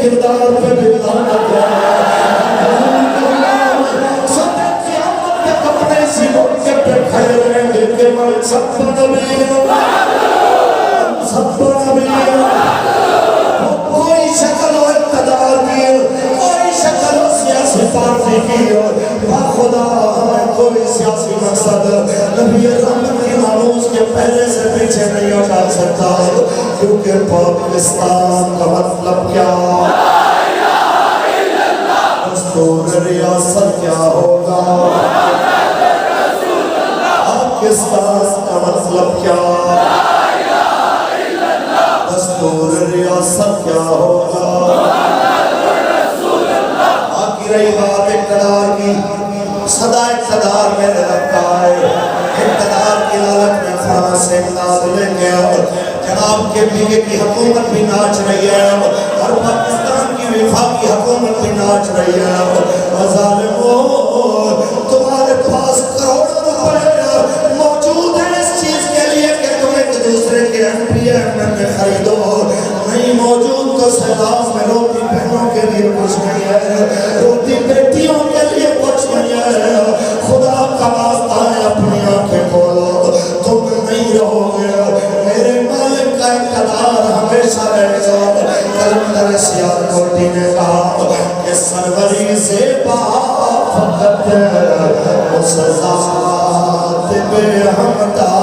کردار پہ بھی لعنت ہے سب قیامت کے کپڑے سیدھوں کے پہ کھڑے رہیں گے کہ میں سب نبی سب نبی کوئی شکل و اقتدار کی کوئی شکل و سیاسی پارٹی کی خدا ہمیں کوئی سیاسی مقصد نبی رحمت کی ناموز کے پہلے سے پیچھے نہیں ہٹا سکتا کیونکہ پاکستان کا مطلب کیا دستور ریاست کیا ہوگا پاکستان کا مطلب کیا دستور ریاست کیا ہوگا باقی رہی بات اقتدار کی صدا اقتدار میں رکھتا ہے اقتدار کی لالچ میں خانہ سے امداد لے گیا جناب کے بیگے کی حکومت بھی ناچ رہی ہے اور پاکستان کی وفاقی حکومت بھی ناچ رہی ہے ظالموں تمہارے پاس کروڑوں روپے موجود ہیں اس چیز کے لیے کہ تم ایک دوسرے کے MPM میں خریدو نہیں موجود تو سیلاب میں روٹی بہنوں کے لیے کچھ نہیں ہے روٹی بیٹیوں کے لیے کچھ نہیں ہے خدا کا واسطہ ہے اپنی آنکھیں کھولو تم نہیں رہو گے میرے مالک کا اقتدار ہمیشہ رہے گا کلندر سیاد کوٹی نے کہا کہ سروری زیبا فقط اس ذات بے حمدہ